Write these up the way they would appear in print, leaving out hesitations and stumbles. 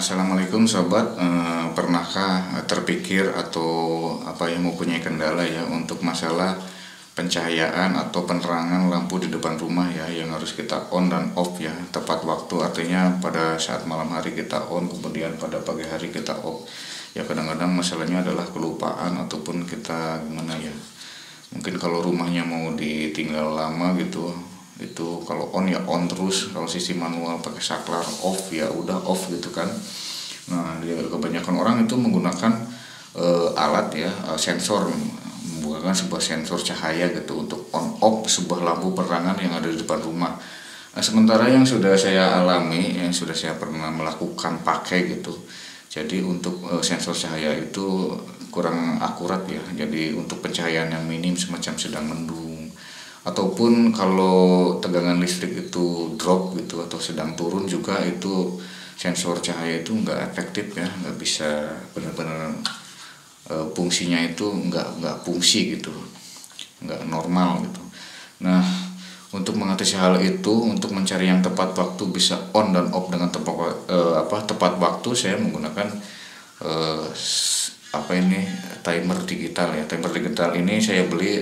Assalamualaikum sobat. Pernahkah terpikir atau mempunyai kendala ya untuk masalah pencahayaan atau penerangan lampu di depan rumah ya, yang harus kita on dan off ya tepat waktu, artinya pada saat malam hari kita on, kemudian pada pagi hari kita off ya. Kadang-kadang masalahnya adalah kelupaan ataupun kita gimana ya, mungkin kalau rumahnya mau ditinggal lama gitu, itu kalau on ya on terus, kalau sisi manual pakai saklar off ya udah off gitu kan. Nah, kebanyakan orang itu menggunakan alat ya, sensor, menggunakan sebuah sensor cahaya gitu untuk on off sebuah lampu penerangan yang ada di depan rumah. Nah, sementara yang sudah saya alami, yang sudah saya pernah melakukan pakai gitu, jadi untuk sensor cahaya itu kurang akurat ya. Jadi untuk pencahayaan yang minim semacam sedang mendung, ataupun kalau tegangan listrik itu drop gitu atau sedang turun juga, itu sensor cahaya itu nggak efektif ya, nggak bisa benar-benar fungsinya itu nggak fungsi gitu, nggak normal gitu. Nah, untuk mengatasi hal itu, untuk mencari yang tepat waktu bisa on dan off dengan tepat waktu, saya menggunakan timer digital ya. Timer digital ini saya beli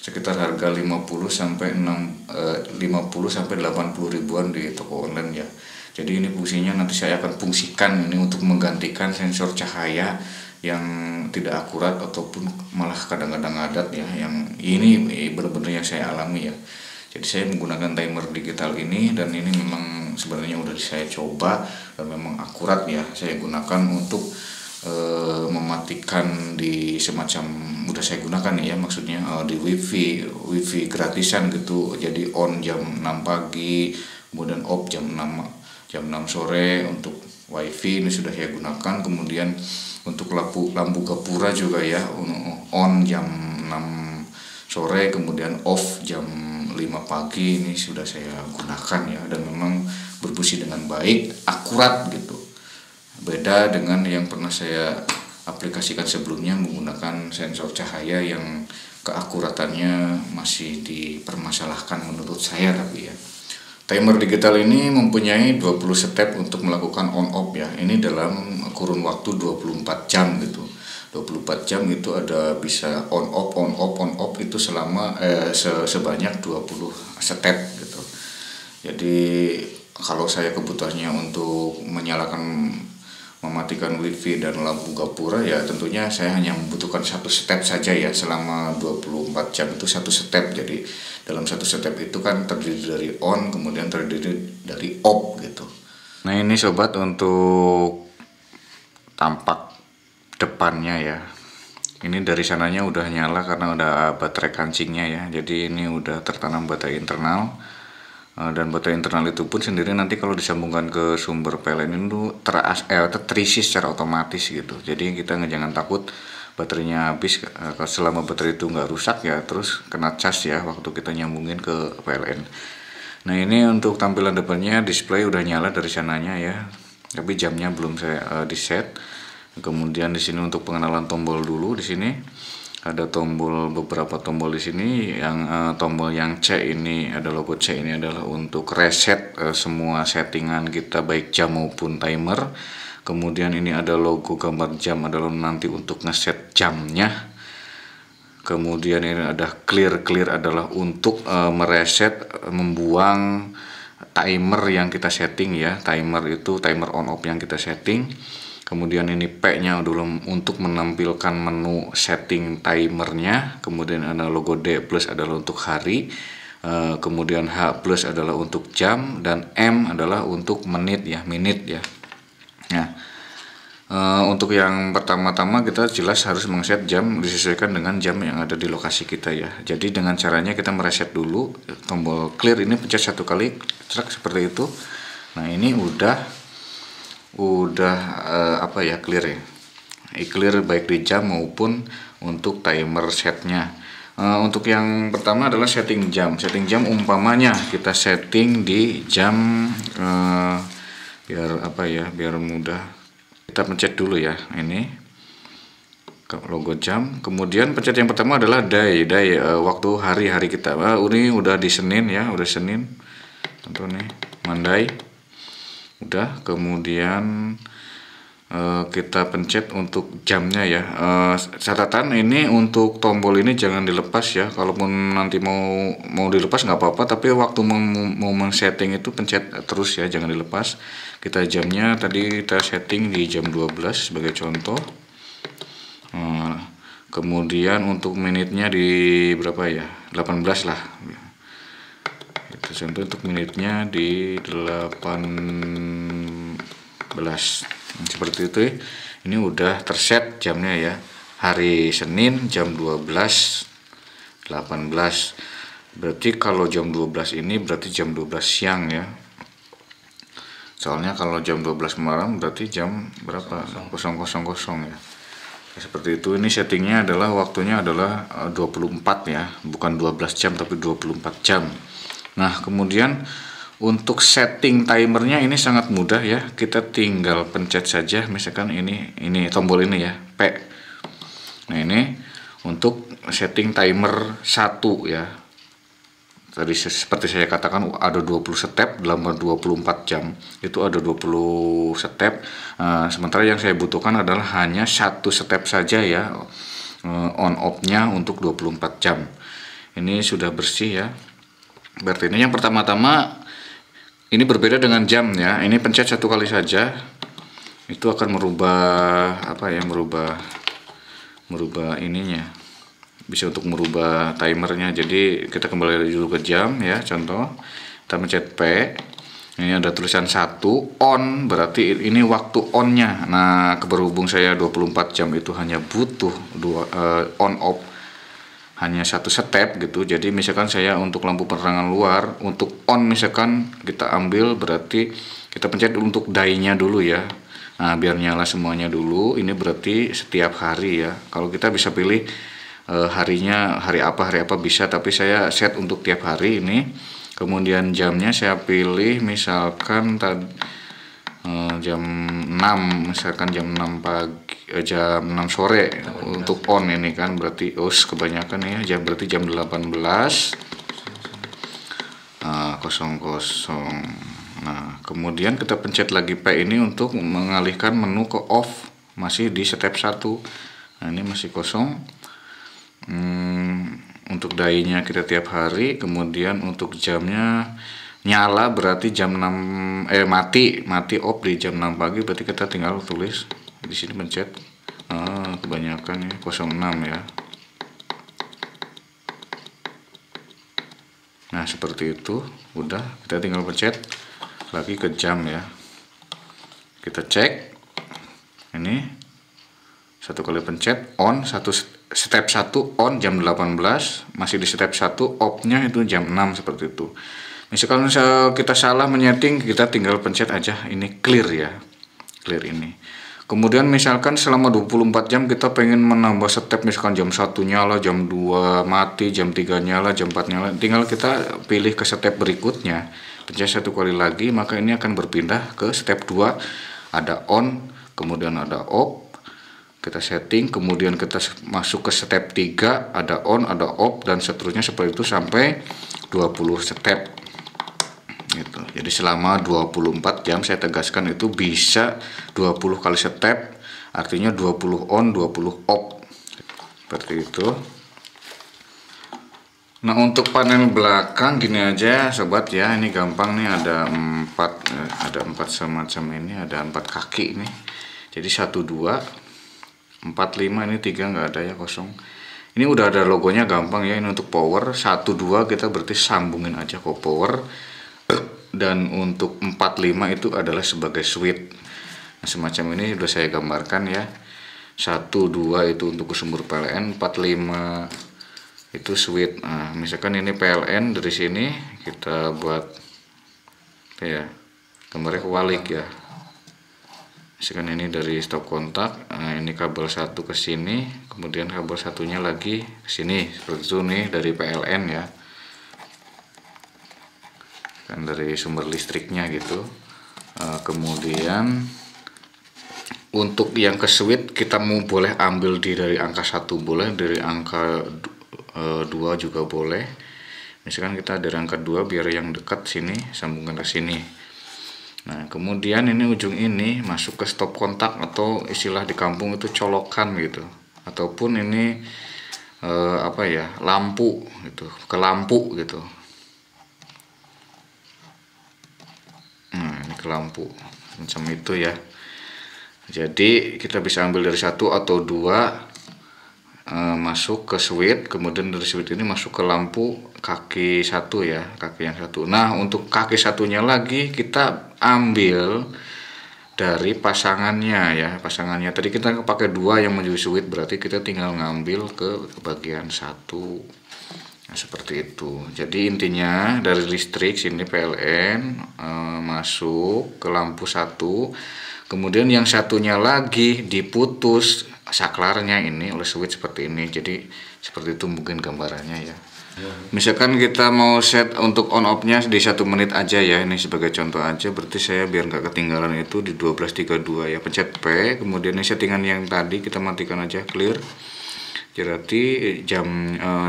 sekitar harga 50 sampai 80 ribuan di toko online ya. Jadi ini fungsinya nanti saya akan fungsikan ini untuk menggantikan sensor cahaya yang tidak akurat ataupun malah kadang-kadang ngadat ya, yang ini benar-benar yang saya alami ya. Jadi saya menggunakan timer digital ini, dan ini memang sebenarnya udah saya coba dan memang akurat ya. Saya gunakan untuk mematikan di semacam, udah saya gunakan ya, maksudnya di wifi gratisan gitu. Jadi on jam 6 pagi, kemudian off jam 6 sore untuk wifi, ini sudah saya gunakan. Kemudian untuk lampu gapura juga ya, on jam 6 sore kemudian off jam 5 pagi, ini sudah saya gunakan ya, dan memang berfungsi dengan baik, akurat gitu. Beda dengan yang pernah saya aplikasikan sebelumnya menggunakan sensor cahaya yang keakuratannya masih dipermasalahkan menurut saya. Tapi ya, timer digital ini mempunyai 20 step untuk melakukan on off ya. Ini dalam kurun waktu 24 jam gitu. 24 jam itu ada bisa on off itu selama sebanyak 20 step gitu. Jadi kalau saya kebutuhannya untuk mematikan wifi dan lampu gapura ya, tentunya saya hanya membutuhkan satu step saja ya, selama 24 jam itu satu step. Jadi dalam satu step itu kan terdiri dari on, kemudian terdiri dari off gitu. Nah, ini sobat untuk tampak depannya ya. Ini dari sananya udah nyala karena udah baterai kancingnya ya. Jadi ini udah tertanam baterai internal. Dan baterai internal itu pun sendiri nanti kalau disambungkan ke sumber PLN itu terisi secara otomatis gitu. Jadi kita jangan takut baterainya habis. Selama baterai itu nggak rusak ya, terus kena cas ya waktu kita nyambungin ke PLN. Nah, ini untuk tampilan depannya, display udah nyala dari sananya ya, tapi jamnya belum saya di set. Kemudian di sini untuk pengenalan tombol dulu, di sini ada beberapa tombol di sini. Yang tombol yang C ini ada logo C, ini adalah untuk reset semua settingan kita baik jam maupun timer. Kemudian ini ada logo gambar jam, adalah nanti untuk ngeset jamnya. Kemudian ini ada clear adalah untuk mereset, membuang timer yang kita setting ya. Timer on off yang kita setting. Kemudian ini P-nya dulu untuk menampilkan menu setting timernya. Kemudian ada logo D plus adalah untuk hari. Kemudian H plus adalah untuk jam, dan M adalah untuk menit ya. Nah, untuk yang pertama-tama kita jelas harus mengset jam disesuaikan dengan jam yang ada di lokasi kita ya. Jadi dengan caranya kita mereset dulu, tombol clear ini pencet satu kali, seperti itu. Nah, ini udah clear ya, clear baik di jam maupun untuk timer setnya. Untuk yang pertama adalah setting jam umpamanya kita setting di jam biar mudah, kita pencet dulu ya, ini logo jam. Kemudian pencet yang pertama adalah day waktu hari kita. Ini udah di Senin ya, udah Senin tentu nih, Monday. Udah, kemudian kita pencet untuk jamnya ya. Catatan ini untuk tombol ini jangan dilepas ya. Kalaupun nanti mau dilepas nggak apa-apa, tapi waktu mau men-setting itu pencet terus ya, jangan dilepas. Kita jamnya tadi kita setting di jam 12 sebagai contoh. Kemudian untuk menitnya di berapa ya? 18 lah. Itu contoh untuk menitnya di 18. Seperti itu ya. Ini udah terset jamnya ya. Hari Senin jam 12.18. Berarti kalau jam 12 ini berarti jam 12 siang ya. Soalnya kalau jam 12 malam berarti jam berapa? 00.00 ya. Seperti itu. Ini settingnya adalah waktunya adalah 24 ya, bukan 12 jam tapi 24 jam. Nah, kemudian untuk setting timernya ini sangat mudah ya. Kita tinggal pencet saja, misalkan ini tombol ini ya, P. Nah, ini untuk setting timer 1 ya. Tadi seperti saya katakan ada 20 step dalam 24 jam. Itu ada 20 step. Sementara yang saya butuhkan adalah hanya 1 step saja ya, on off-nya untuk 24 jam. Ini sudah bersih ya. Berarti ini yang pertama-tama ini berbeda dengan jam ya. Ini pencet 1 kali saja. Itu akan merubah apa ya? Merubah ininya. Bisa untuk merubah timernya. Jadi kita kembali dulu ke jam ya. Contoh, kita pencet P. Ini ada tulisan 1 on, berarti ini waktu on-nya. Nah, berhubung saya 24 jam itu hanya butuh on off hanya 1 step gitu. Jadi misalkan saya untuk lampu penerangan luar, untuk on misalkan kita ambil, berarti kita pencet untuk die-nya dulu ya. Nah, biar nyala semuanya dulu. Ini berarti setiap hari ya. Kalau kita bisa pilih harinya hari apa bisa, tapi saya set untuk tiap hari ini. Kemudian jamnya saya pilih misalkan jam 6, misalkan jam 6 pagi, jam 6 sore untuk on ini kan, berarti kebanyakan ya, berarti jam 18.00. Nah, kemudian kita pencet lagi P ini untuk mengalihkan menu ke off, masih di step 1. Nah, ini masih kosong. Untuk die-nya kita tiap hari. Kemudian untuk jamnya nyala berarti jam 6 mati off di jam 6 pagi, berarti kita tinggal tulis di sini pencet. Kebanyakan ya 06 ya. Nah, seperti itu. Udah, kita tinggal pencet lagi ke jam ya. Kita cek. Ini 1 kali pencet on, step 1 on jam 18, masih di step 1 off-nya itu jam 6 seperti itu. Misalkan kita salah menyeting, kita tinggal pencet aja ini clear ya. Clear ini. Kemudian misalkan selama 24 jam kita pengen menambah step, misalkan jam 1 nyala, jam 2 mati, jam 3 nyala, jam 4 nyala, tinggal kita pilih ke step berikutnya. Pencet 1 kali lagi, maka ini akan berpindah ke step 2. Ada on, kemudian ada off. Kita setting, kemudian kita masuk ke step 3, ada on, ada off, dan seterusnya seperti itu sampai 20 step gitu. Jadi selama 24 jam, saya tegaskan itu bisa 20 kali step, artinya 20 on, 20 off, seperti itu. Nah, untuk panel belakang gini aja sobat ya, ini gampang nih, ada 4 semacam ini, ada 4 kaki nih. Jadi 1, 2, 4, 5, ini 3 nggak ada ya, kosong. Ini udah ada logonya, gampang ya. Ini untuk power 1, 2 kita berarti sambungin aja ke power. Dan untuk 4, 5 itu adalah sebagai switch. Nah, semacam ini sudah saya gambarkan ya. 1, 2 itu untuk sumber PLN, 4, 5 itu switch. Nah, misalkan ini PLN, dari sini kita buat ya gambarnya kebalik ya. Misalkan ini dari stop kontak, nah ini kabel 1 ke sini, kemudian kabel satunya lagi ke sini, seperti itu nih dari PLN ya, kan dari sumber listriknya gitu. Kemudian untuk yang ke switch kita boleh ambil dari angka 1, boleh dari angka 2 juga boleh. Misalkan kita dari angka 2 biar yang dekat sini sambungkan ke sini. Nah, kemudian ini ujung ini masuk ke stop kontak atau istilah di kampung itu colokan gitu. Ataupun ini apa ya, lampu gitu, ke lampu gitu. Nah, ini ke lampu macam itu ya. Jadi kita bisa ambil dari satu atau dua, masuk ke switch, kemudian dari switch ini masuk ke lampu kaki satu ya, kaki yang satu. Nah, untuk kaki satunya lagi kita ambil dari pasangannya ya, pasangannya tadi kita pakai dua yang menjadi switch, berarti kita tinggal ngambil ke bagian satu. Nah, seperti itu. Jadi intinya dari listrik sini PLN masuk ke lampu satu, kemudian yang satunya lagi diputus saklarnya ini oleh switch seperti ini. Jadi seperti itu mungkin gambarannya ya. Misalkan kita mau set untuk on off nya di 1 menit aja ya, ini sebagai contoh aja, berarti saya biar nggak ketinggalan itu di 12.32 ya, pencet P, kemudian ini settingan yang tadi kita matikan aja, clear. Berarti jam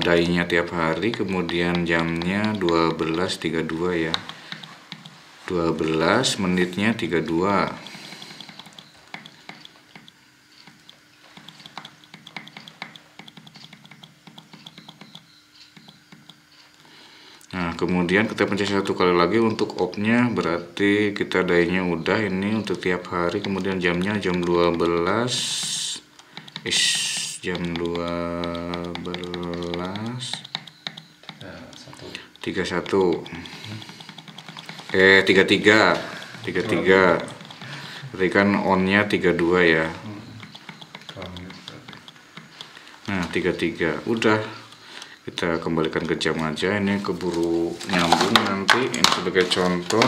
dainya tiap hari, kemudian jamnya 12.32 ya, 12 menitnya 32. Nah, kemudian kita pencet 1 kali lagi untuk off-nya, berarti kita dainya udah ini untuk tiap hari. Kemudian jamnya jam 12, jam 12.31, 33, berarti kan on-nya 32 ya. Nah, 33 udah, kita kembalikan ke jam aja, ini keburu nyambung nanti. Ini sebagai contoh,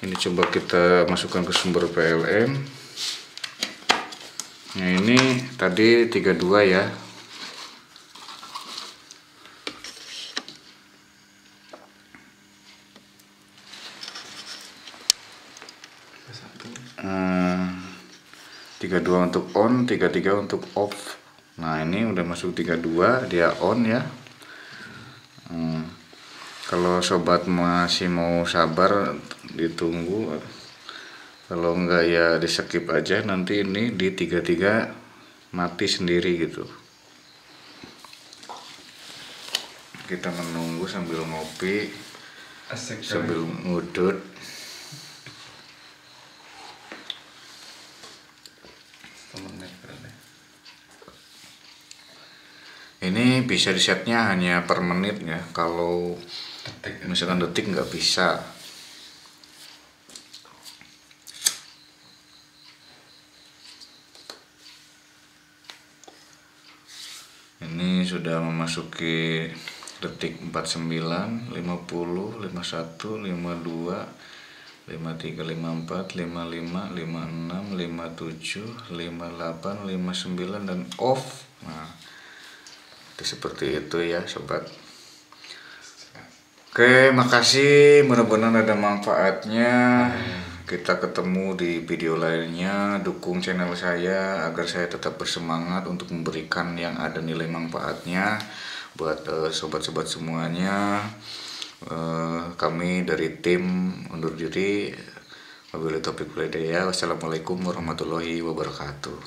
ini coba kita masukkan ke sumber PLN. Nah, ini tadi 32 ya. Hmm, 32 untuk on, 33 untuk off. Nah, ini udah masuk 32, dia on ya. Kalau sobat masih mau sabar, ditunggu. Kalau enggak ya di skip aja, nanti ini di 33 mati sendiri gitu. Kita menunggu sambil ngopi, sambil ngudut. Ini bisa di setnya hanya per menit ya, kalau misalkan detik nggak bisa. Ini sudah memasuki detik 49, 50, 51, 52, 53, 54, 55, 56, 57, 58, 59 dan off. Nah, seperti itu ya sobat. Oke, makasih, mudah-mudahan ada manfaatnya. Kita ketemu di video lainnya. Dukung channel saya agar saya tetap bersemangat untuk memberikan yang ada nilai manfaatnya buat sobat-sobat semuanya. Kami dari tim undur diri. Wabillahi taufiq wal hidayah. Wassalamualaikum warahmatullahi wabarakatuh.